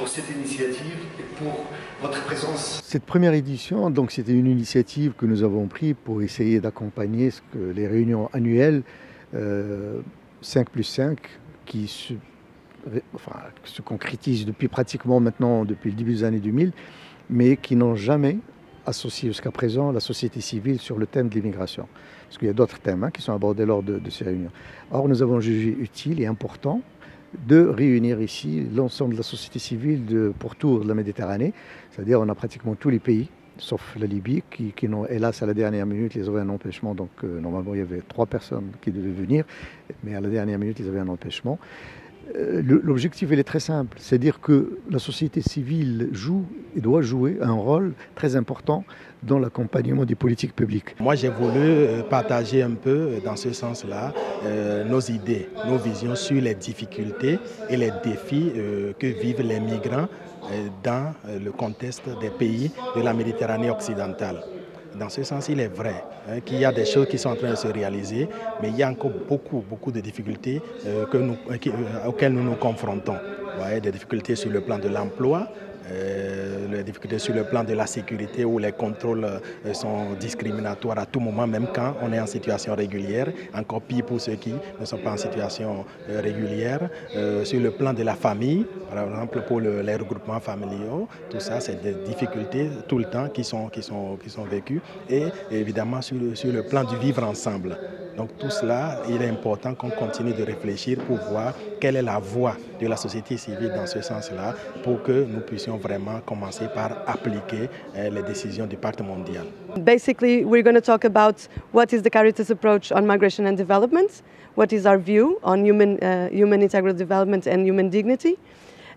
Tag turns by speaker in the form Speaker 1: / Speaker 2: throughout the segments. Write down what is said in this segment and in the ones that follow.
Speaker 1: cette initiative et pour votre présence.
Speaker 2: Cette première édition, donc, c'était une initiative que nous avons prise pour essayer d'accompagner les réunions annuelles 5+5 qui se concrétisent depuis le début des années 2000, mais qui n'ont jamais associé jusqu'à présent la société civile sur le thème de l'immigration. Parce qu'il y a d'autres thèmes qui sont abordés lors de ces réunions. Or, nous avons jugé utile et important de réunir ici l'ensemble de la société civile pourtour de la Méditerranée. C'est-à-dire on a pratiquement tous les pays, sauf la Libye, qui n'ont, hélas, à la dernière minute, ils avaient un empêchement. Donc, normalement, il y avait 3 personnes qui devaient venir, mais à la dernière minute, ils avaient un empêchement. L'objectif, il est très simple, c'est-à-dire que la société civile joue et doit jouer un rôle très important dans l'accompagnement des politiques publiques.
Speaker 3: Moi, j'ai voulu partager un peu dans ce sens-là nos idées, nos visions sur les difficultés et les défis que vivent les migrants dans le contexte des pays de la Méditerranée occidentale. Dans ce sens, il est vrai qu'il y a des choses qui sont en train de se réaliser, mais il y a encore beaucoup de difficultés auxquelles nous nous confrontons. Des difficultés sur le plan de l'emploi, les difficultés sur le plan de la sécurité où les contrôles sont discriminatoires à tout moment, même quand on est en situation régulière, encore pire pour ceux qui ne sont pas en situation régulière. Sur le plan de la famille, par exemple pour les regroupements familiaux, tout ça c'est des difficultés tout le temps qui sont vécues et évidemment sur le plan du vivre ensemble. Donc tout cela, il est important qu'on continue de réfléchir pour voir quelle est la voie de la société civile dans ce sens-là pour que nous puissions vraiment commencer par appliquer les décisions du Pacte mondial.
Speaker 4: Basically, we're going to talk about what is the Caritas approach on migration and development, what is our view on human integral development and human dignity,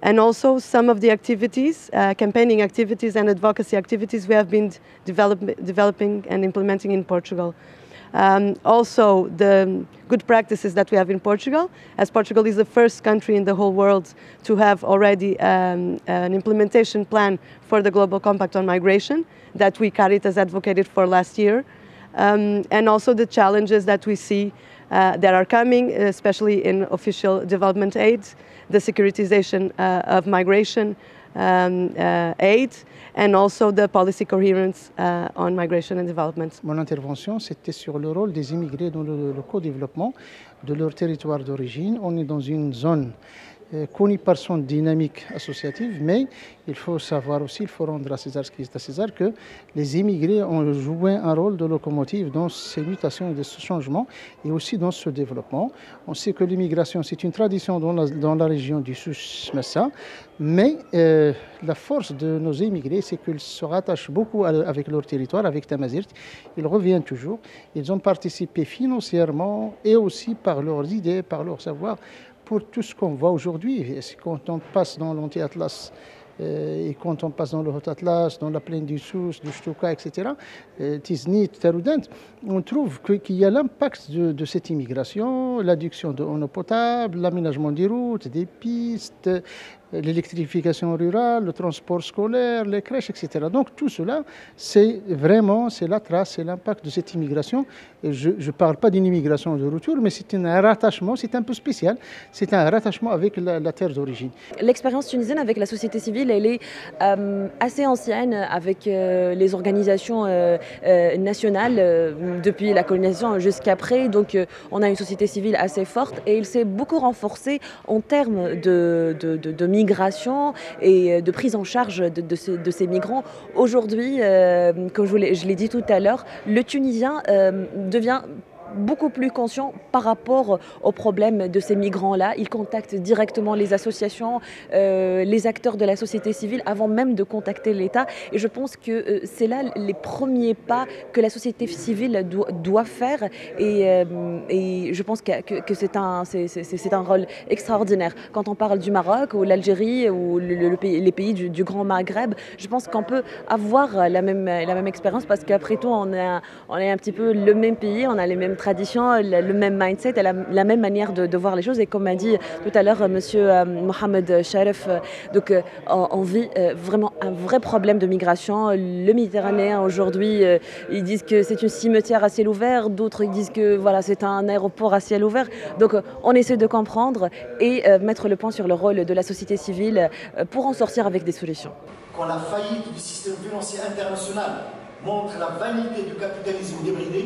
Speaker 4: and also some of the activities, campaigning activities and advocacy activities we have been developing and implementing in Portugal. Also the good practices that we have in Portugal, as Portugal is the first country in the whole world to have already an implementation plan for the Global Compact on Migration that we Caritas advocated for last year, and also the challenges that we see that are coming, especially in official development aid, the securitization of migration aid, and also the policy coherence on migration and development.
Speaker 5: Mon intervention, c'était sur le rôle des immigrés dans le co-développement de leur territoire d'origine. On est dans une zone connue par son dynamique associative, mais il faut savoir aussi, il faut rendre à César ce qui est à César, que les immigrés ont joué un rôle de locomotive dans ces mutations et ce changement et aussi dans ce développement. On sait que l'immigration, c'est une tradition dans la région du Souss-Massa, mais la force de nos immigrés, c'est qu'ils se rattachent beaucoup avec leur territoire, avec Tamazirt. Ils reviennent toujours. Ils ont participé financièrement et aussi par leurs idées, par leur savoir, pour tout ce qu'on voit aujourd'hui. Quand on passe dans l'Anti-Atlas et quand on passe dans le Haut-Atlas, dans la plaine du Souss, du Ch'touka, etc., Tiznit, Taroudant, on trouve qu'il y a l'impact de cette immigration, l'adduction d'eau potable, l'aménagement des routes, des pistes, l'électrification rurale, le transport scolaire, les crèches, etc. Donc tout cela, c'est la trace, c'est l'impact de cette immigration. Et je ne parle pas d'une immigration de retour, mais c'est un rattachement, c'est un peu spécial, c'est un rattachement avec la terre d'origine.
Speaker 6: L'expérience tunisienne avec la société civile, elle est assez ancienne avec les organisations nationales depuis la colonisation jusqu'après. Donc on a une société civile assez forte et il s'est beaucoup renforcé en termes de migration et de prise en charge de ces migrants. Aujourd'hui, comme je l'ai dit tout à l'heure, le Tunisien devient beaucoup plus conscient par rapport aux problèmes de ces migrants-là. Ils contactent directement les associations, les acteurs de la société civile avant même de contacter l'État. Et je pense que c'est là les premiers pas que la société civile doit faire. Et je pense que c'est un rôle extraordinaire. Quand on parle du Maroc ou l'Algérie ou les pays du Grand Maghreb, je pense qu'on peut avoir la même expérience parce qu'après tout, on est un petit peu le même pays, on a les mêmes traditions, le même mindset et la même manière de voir les choses. Et comme a dit tout à l'heure Monsieur Mohamed Sharif, donc on vit vraiment un vrai problème de migration. Le Méditerranéen aujourd'hui, ils disent que c'est une cimetière à ciel ouvert, d'autres ils disent que voilà, c'est un aéroport à ciel ouvert. Donc on essaie de comprendre et mettre le point sur le rôle de la société civile pour en sortir avec des solutions.
Speaker 1: Quand la faillite du système financier international montre la vanité du capitalisme débridé,